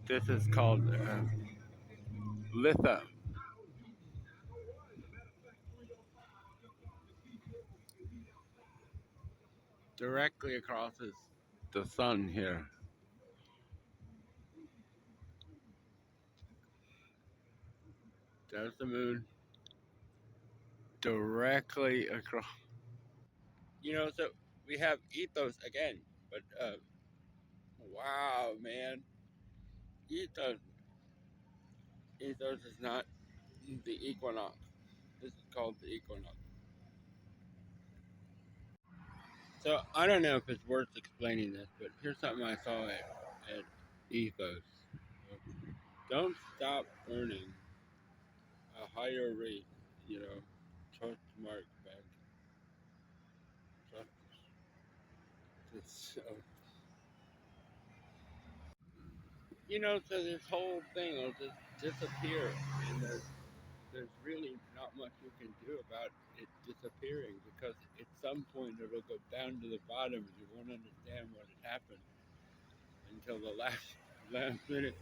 This is called litha. Directly across is the sun here. There's the moon directly across. So we have ethos again, but wow, man, ethos. Ethos is not the equinox. This is called the equinox. So I don't know if it's worth explaining this, but here's something I saw at ethos. Don't stop earning a higher rate, trust mark back. Trust. So, so this whole thing will just disappear, and there's really not much you can do about it disappearing because at some point it'll go down to the bottom and you won't understand what had happened until the last minute.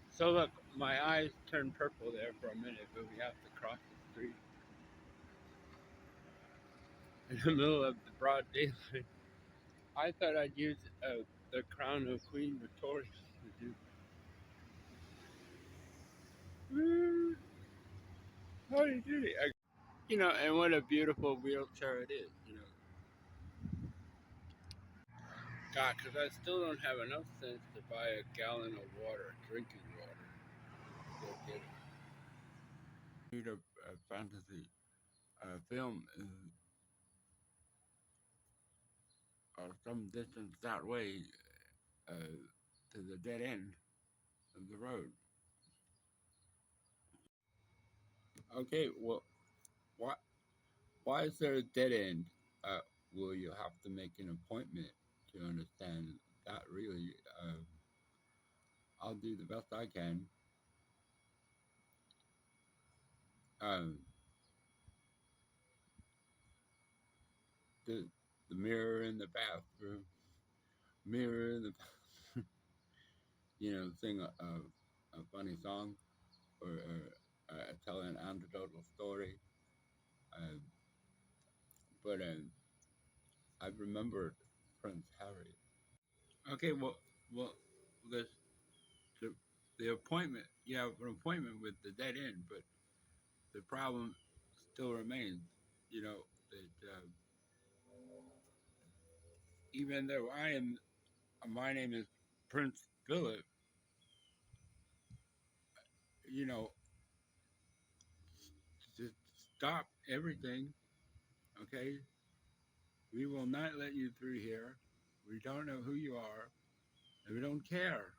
So look, my eyes turned purple there for a minute, but we have to cross the street in the middle of the broad daylight. I thought I'd use the crown of Queen Victoria to do. How do you do it? And what a beautiful wheelchair it is. God, because I still don't have enough sense to buy a gallon of water, drinking water. Go get it. Read a fantasy film or some distance that way uh, to the dead end of the road. Okay, well, why why is there a dead end? Uh, will you have to make an appointment to understand that? Really, I'll do the best I can. Um, the the mirror in the bathroom, mirror in the sing a funny song or tell an anecdotal story. Uh, but I remembered Prince Harry. Okay, well, the the, the appointment. You have an appointment with the dead end, but the problem still remains. That even though my name is Prince Philip. You know, just stop everything. Okay, we will not let you through here. We don't know who you are, and we don't care.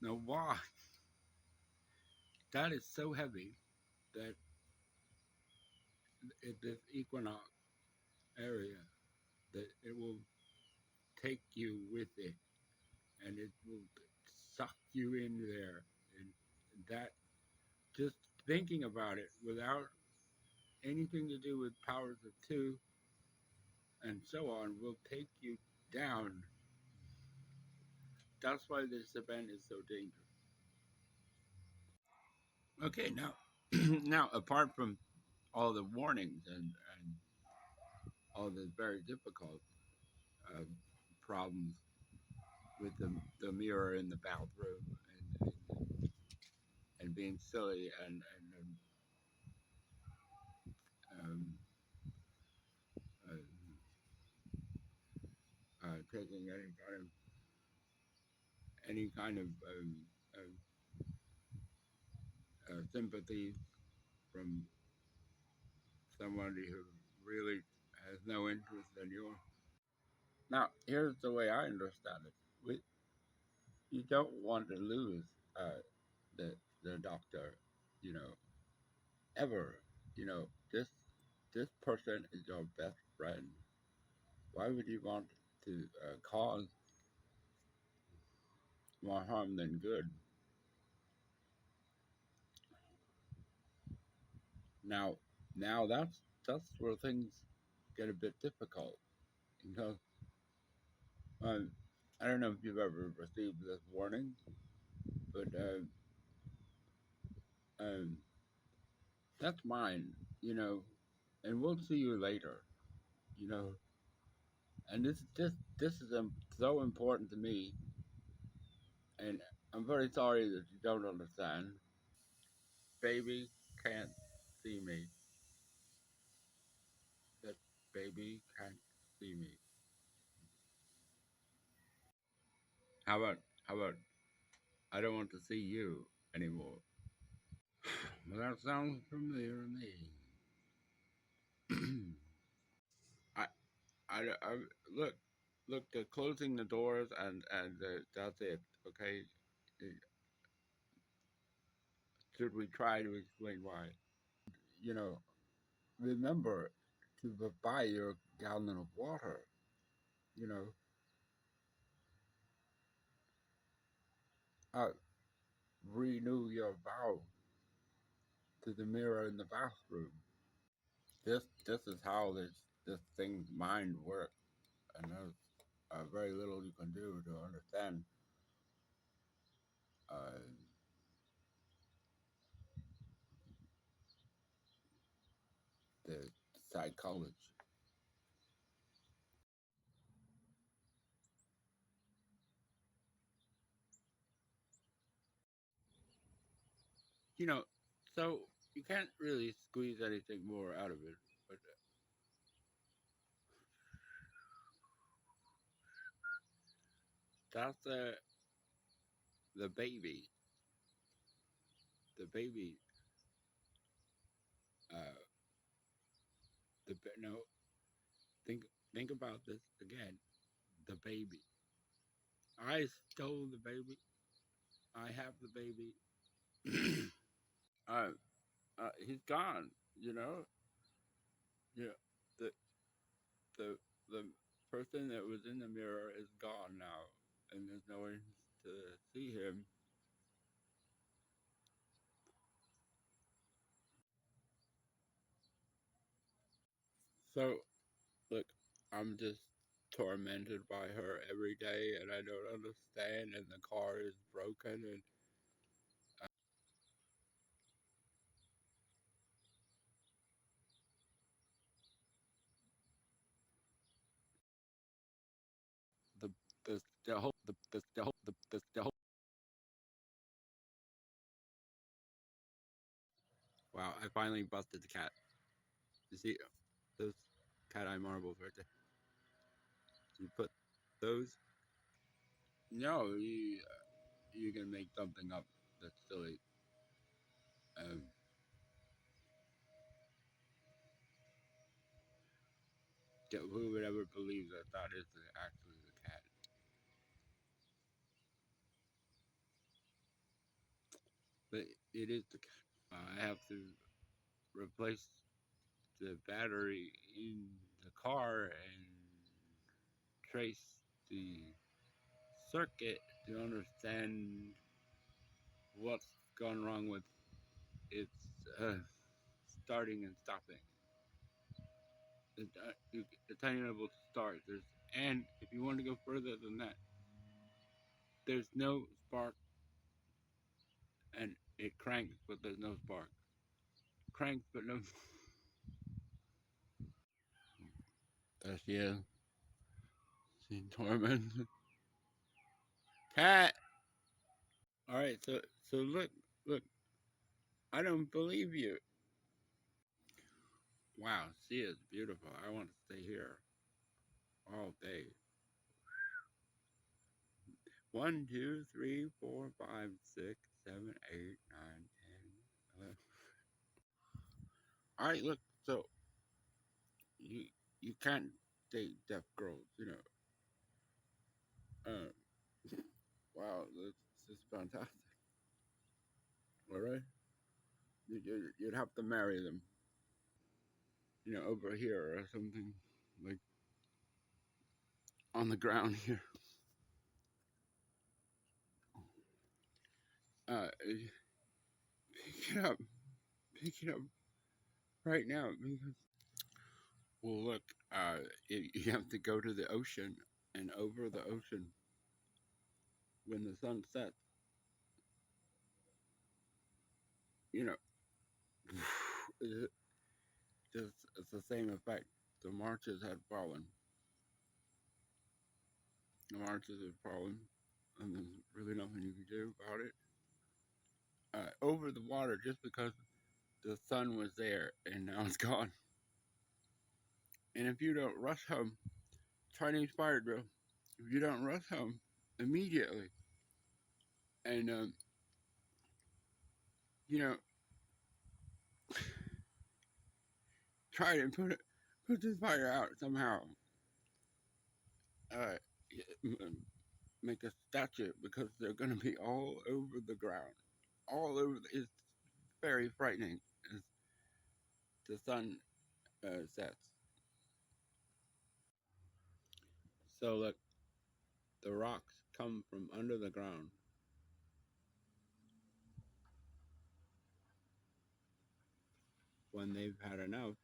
Now, why? That is so heavy that at this equinox area, that it will take you with it, and it will suck you in there, and that just thinking about it without anything to do with powers of two and so on will take you down. That's why this event is so dangerous. Okay, now, now apart from all the warnings and all the very difficult uh, problems with the mirror in the bathroom and being silly um, uh, taking any kind of sympathy from somebody who really has no interest in you. Now, here's the way I understand it. You don't want to lose the the doctor, you know, ever. This person is your best friend. Why would you want to cause more harm than good? Now, now that's where things get a bit difficult because um, I don't know if you've ever received this warning, but um, that's mine, you know, and we'll see you later, you know. And this is so important to me, and I'm very sorry that you don't understand. Baby can't see me. That baby can't see me. How about how about I don't want to see you anymore? Well, that sounds familiar to me. I, I look, look. They're closing the doors, and that's it. Okay. Should we try to explain why? You know, remember to buy your gallon of water. You know, uh, renew your vow to the mirror in the bathroom. This is how this thing's mind works, and there's very little you can do to understand uh, the psychology. You know, so you can't really squeeze anything more out of it. But that's the baby. The baby. Uh, no. Think think about this again. The baby. I stole the baby. I have the baby. uh, he's gone. You know. Yeah. The the the person that was in the mirror is gone now, and there's no one to see him. So look, I'm just tormented by her every day, and I don't understand. And the car is broken, and the the whole. Wow! I finally busted the cat. You see those cat eye marbles right there? You put those. No, you can make something up that's silly. Um, who would ever believe that that is actually the cat? But it is the cat. I have to replace the battery in the car and trace the circuit to understand what's gone wrong with its uh, starting and stopping. It's unable to start. And if you want to go further than that, there's no spark, and it cranks, but there's no spark. Cranks, but no. There she is. She's tormented. Cat. All right, so look. I don't believe you. Wow, she is beautiful. I want to stay here all day. One, two, three, four, five, six, seven, eight, nine, 10, 11. All right, look. So you you can't date deaf girls, you know. Wow, this is fantastic. All right, you'd have to marry them, you know, over here or something like on the ground here. Pick it up, pick it up right now because well, look, you have to go to the ocean and over the ocean. when the sun sets, you know, it's it's the same effect. The marches had fallen. The marches had fallen, and there's really nothing you can do about it. Over the water, just because the sun was there and now it's gone. And if you don't rush home, Chinese fire drill, if you don't rush home immediately and, you know, try to put this fire out somehow, uh, make a statue because they're going to be all over the ground, all over. It's very frightening as the sun sets. So look, the rocks come from under the ground. When they've had enough,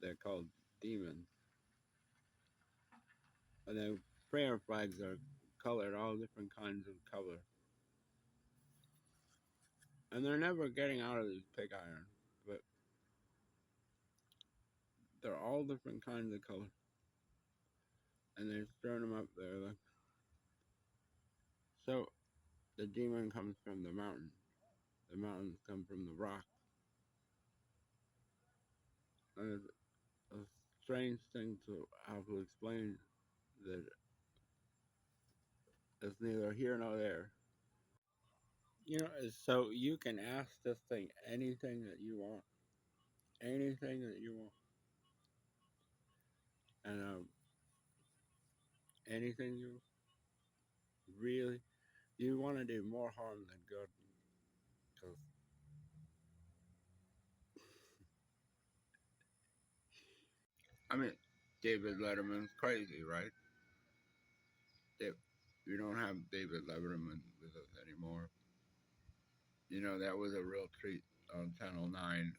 they're called demons. And the prayer flags are colored all different kinds of color. And they're never getting out of these pig iron, but they're all different kinds of color. And they're throwing them up there. Like, so the demon comes from the mountain. The mountains come from the rock. And it's a strange thing to have to explain that it's neither here nor there. You know, so you can ask this thing anything that you want. Anything that you want. And anything you really, you want to do more harm than good. Because, I mean, David Letterman's crazy, right? You don't have David Letterman with us anymore. You know, that was a real treat on Channel 9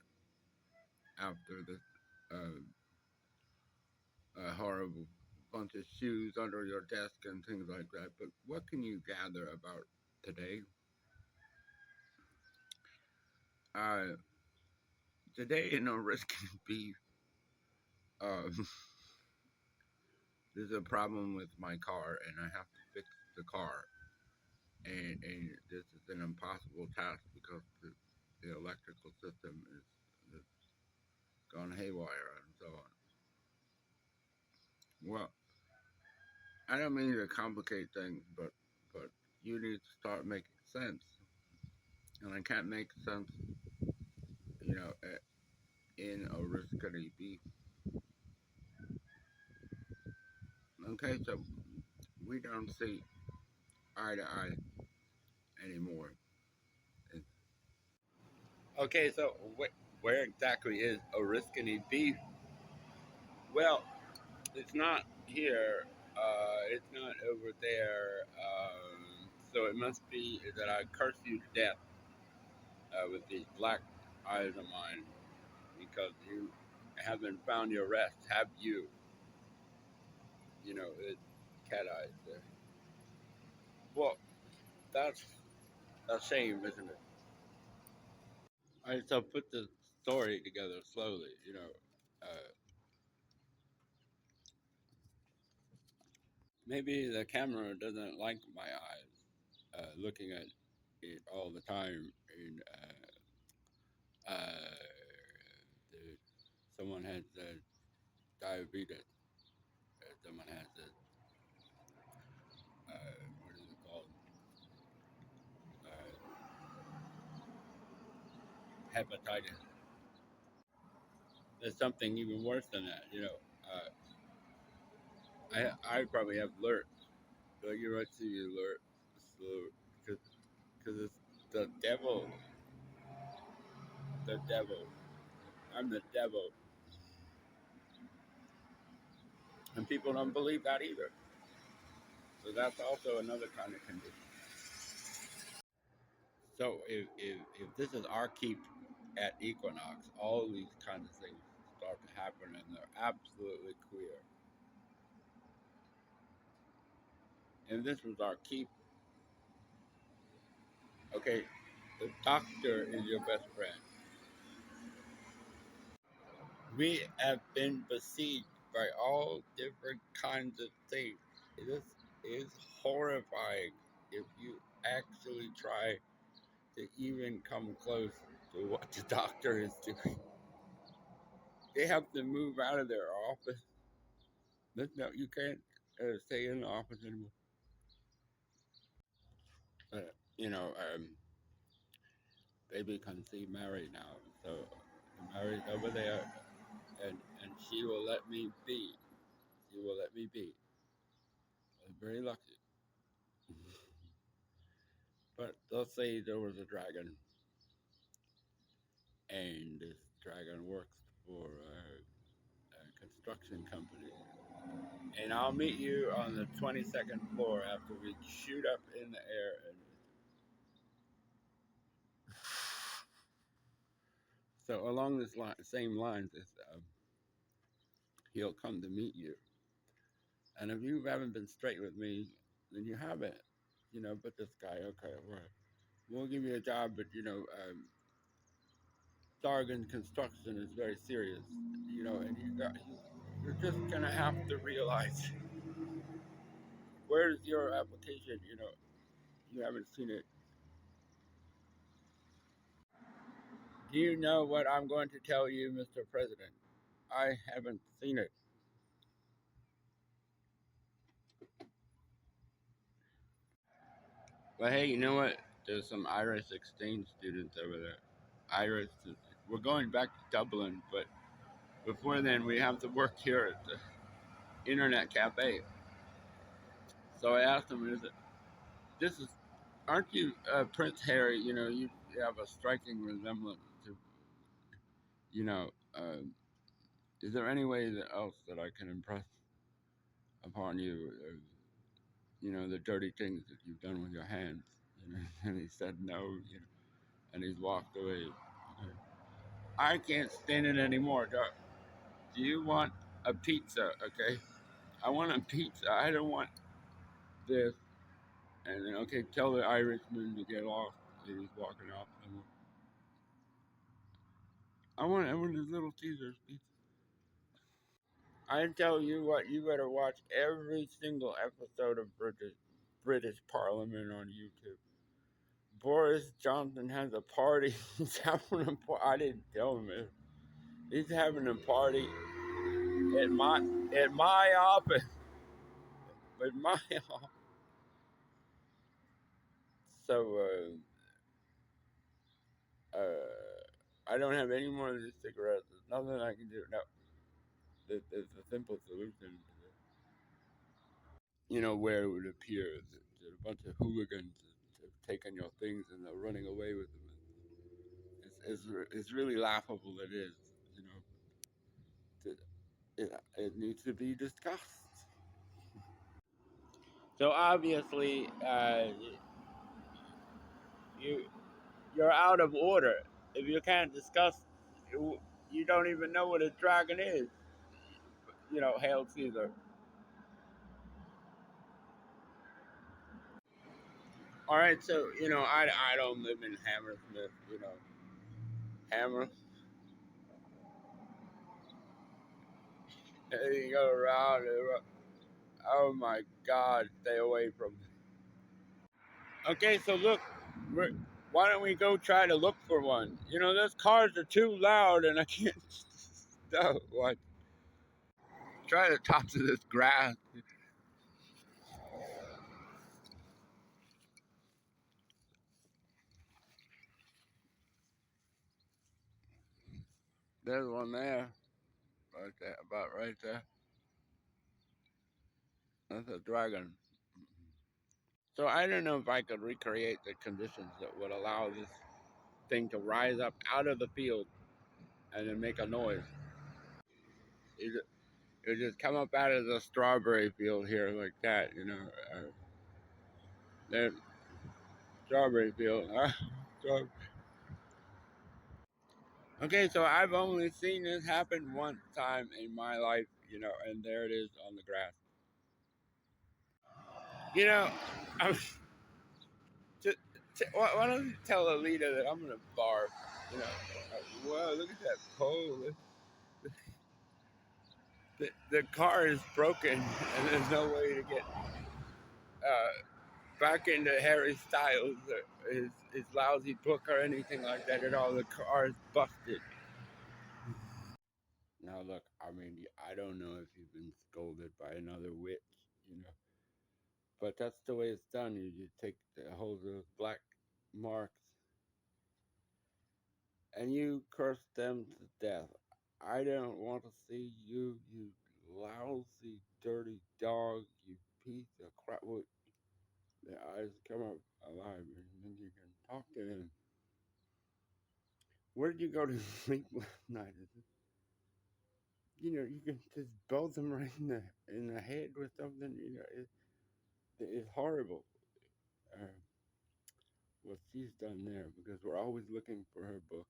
after the horrible bunch of shoes under your desk and things like that. But what can you gather about today? Uh, Today, in no risking beef, um, there's a problem with my car, and I have to fix the car. And this is an impossible task because the electrical system is gone haywire and so on. Well, I don't mean to complicate things, but you need to start making sense, and I can't make sense, you know, in a risky beef. Okay, so we don't see eye to eye anymore. Okay, so where exactly is Oriskany beef? Well, it's not here. It's not over there. So it must be that I curse you to death with these black eyes of mine because you haven't found your rest, have you? You know, it, cat eyes there. Well, that's a shame, isn't it? All right, so put the story together slowly. You know, maybe the camera doesn't like my eyes looking at it all the time. And the, someone has diabetes. Someone has what is it called? Hepatitis. There's something even worse than that. You know, I probably have lurk. Like you're right to you lurk, because it's the devil. The devil. I'm the devil, and people don't believe that either. So that's also another kind of condition. So if this is our keep at equinox, all these kinds of things start to happen, and they're absolutely queer. And this was our keep. Okay, the doctor is your best friend. We have been besieged by all different kinds of things. This is horrifying if you actually try to even come close to what the doctor is doing. They have to move out of their office. No, you can't stay in the office anymore. Uh, you know, baby conceived married now, so married over there, and she will let me be. She will let me be. I'm very lucky. But let's say there was a dragon, and this dragon works for a construction company, and I'll meet you on the 22nd floor after we shoot up in the air. And so along this same lines, he'll come to meet you. And if you haven't been straight with me, then you haven't. But this guy, okay, we'll give you a job, but Dargan construction is very serious. And you're just gonna have to realize where's your application. You haven't seen it. Do you know what I'm going to tell you, Mr. President? I haven't seen it. But hey, you know what? There's some Irish exchange students over there. Irish. We're going back to Dublin, but before then, we have to work here at the internet cafe. So I asked them, "Is it? This is? Aren't you Prince Harry? You have a striking resemblance to. You know, is there any way else that I can impress upon you? The dirty things that you've done with your hands." And he said no. And he's walked away. I can't stand it anymore. Do you want a pizza? Okay, I want a pizza. I don't want this. And then, okay, tell the Irishman to get off. And he's walking off. I want his Little Caesars pizza. I tell you what, you better watch every single episode of British Parliament on YouTube. Boris Johnson has a party. He's having a party. I didn't tell him it. He's having a party at my office. At my office. So I don't have any more of these cigarettes. There's nothing I can do. No, there's a simple solution. Where it would appear that a bunch of hooligans have taken your things and they're running away with them. It's really laughable. It is. You know, it needs to be discussed. So obviously, you you're out of order if you can't discuss. You don't even know what a dragon is. Hail Caesar. All right, so I don't live in Hammersmith. Hammer. You go around. Oh my God, stay away from me. Okay, so look, why don't we go try to look for one? Those cars are too loud and I can't. No, what? Try to talk to this grass. There's one there, right there, about right there. That's a dragon. So I don't know if I could recreate the conditions that would allow this thing to rise up out of the field and then make a noise. It just come up out of the strawberry field here like that, There's strawberry field. Okay, so I've only seen this happen one time in my life, and there it is on the grass. You know, I was Why don't you tell Alita that I'm gonna bark? You know, whoa, look at that pole. The car is broken, and there's no way to get back into Harry Styles, his lousy book or anything like that at all. The car is busted. Now, look, I mean, I don't know if you've been scolded by another witch, you know, but that's the way it's done. You take the whole those black marks and you curse them to death. I don't want to see you, you lousy, dirty dog, you piece of crap. Well, the eyes come up alive, and then you can talk to them. Where did you go to sleep last night? You know, you can just belt them right in the head with something. You know, it's horrible. Uh, what she's done there because we're always looking for her book.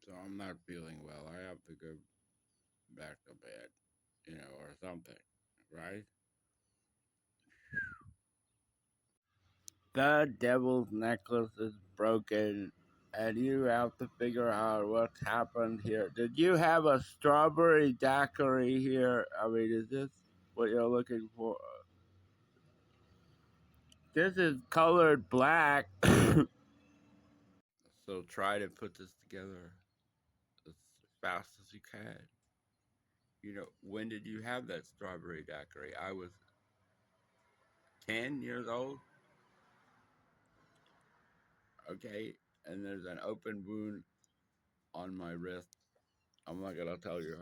So I'm not feeling well. I have to go back to bed, you know, or something, right? The devil's necklace is broken, and you have to figure out what's happened here. Did you have a strawberry daiquiri here? I mean, is this what you're looking for? This is colored black. So try to put this together as fast as you can. You know, when did you have that strawberry daiquiri? I was 10 years old. Okay. And there's an open wound on my wrist. I'm not going to tell you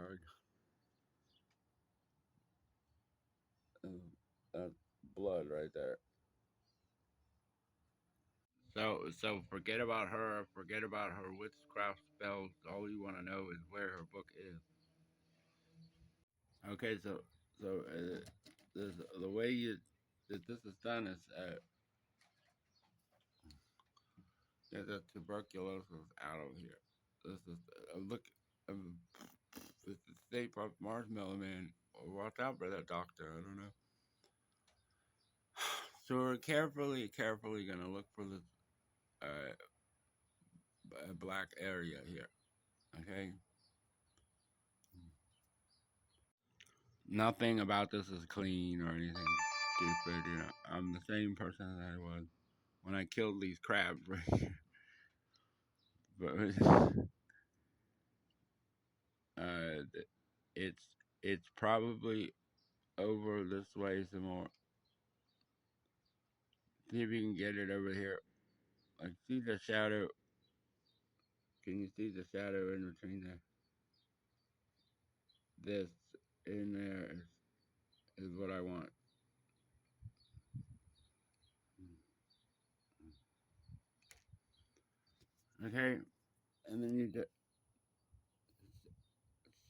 how. That's blood right there. So forget about her. Forget about her witchcraft spells. All you want to know is where her book is. Okay. So the way that this is done is get the tuberculosis out of here. This is look. Um, this is State Park Marshmallow Man. Watch out for that doctor. I don't know. So we're carefully gonna look for this black area here. Okay. Nothing about this is clean or anything stupid. You know, I'm the same person that I was when I killed these crabs right here. But uh, it's it's probably over this way some more. See if you can get it over here. I see the shadow. Can you see the shadow in between this in there is what I want. Okay, and then you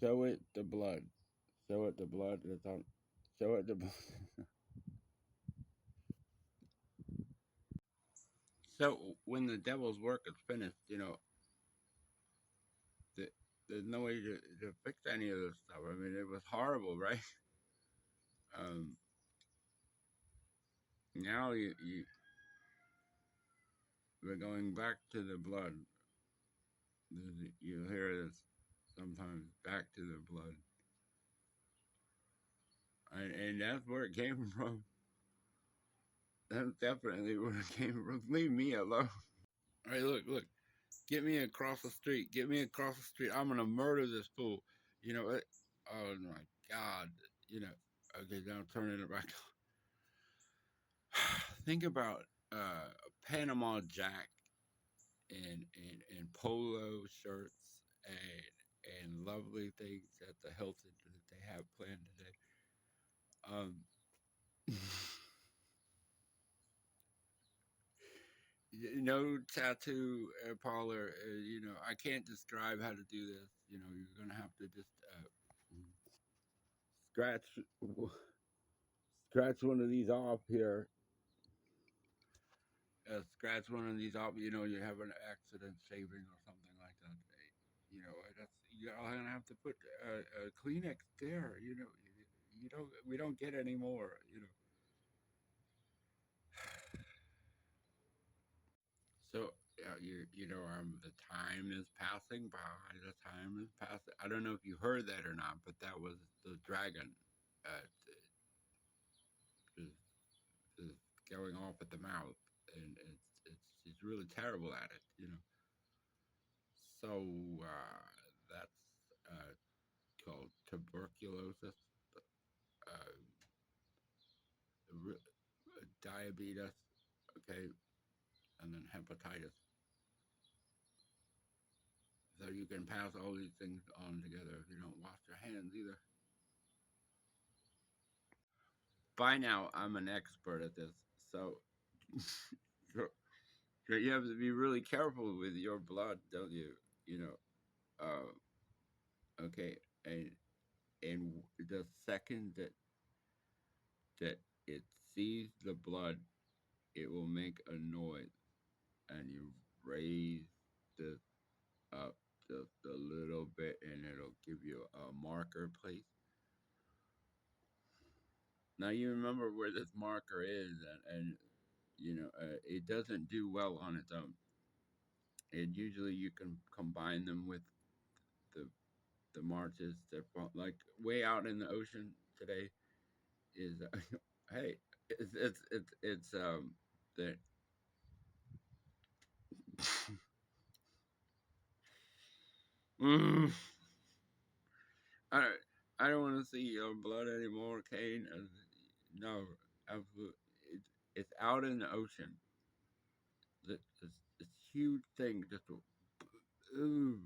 show it the blood. Show it the blood that's on. Show it the blood. So when the devil's work is finished, you know, th- there's no way to fix any of this stuff. I mean, it was horrible, right? Um, now we're going back to the blood. You hear this sometimes back to the blood, and that's where it came from. That's definitely where it came from. Leave me alone. All right, look. Get me across the street. Get me across the street. I'm gonna murder this fool. You know it. Oh my God. You know. Okay, now turning it back. Think about Panama Jack and polo shirts and lovely things at the Hilton that they have planned today. Um, no tattoo parlor. You know, I can't describe how to do this. You know, you're gonna have to just scratch scratch one of these off here. Scratch one of these off. You know, you have an accident shaving or something like that. You know, that's you're gonna have to put a Kleenex there. You know, you don't we don't get any more. You know, The time is passing by. The time is passing. I don't know if you heard that or not, but that was the dragon uh, is, is going off at the mouth, and it's really terrible at it. So that's called tuberculosis, uh, diabetes, okay, and then hepatitis. So you can pass all these things on together if you don't wash your hands either. By now, I'm an expert at this, so so, so you have to be really careful with your blood, don't you? You know, okay, and the second that it sees the blood, it will make a noise, and you raise the up just a little bit, and it'll give you a marker place. Now you remember where this marker is, and it doesn't do well on its own. And usually you can combine them with the the marches that like way out in the ocean today is hey, it's that mm, I I don't want to see your blood anymore, Kane. No, absolutely. It's out in the ocean. This huge thing just ooh.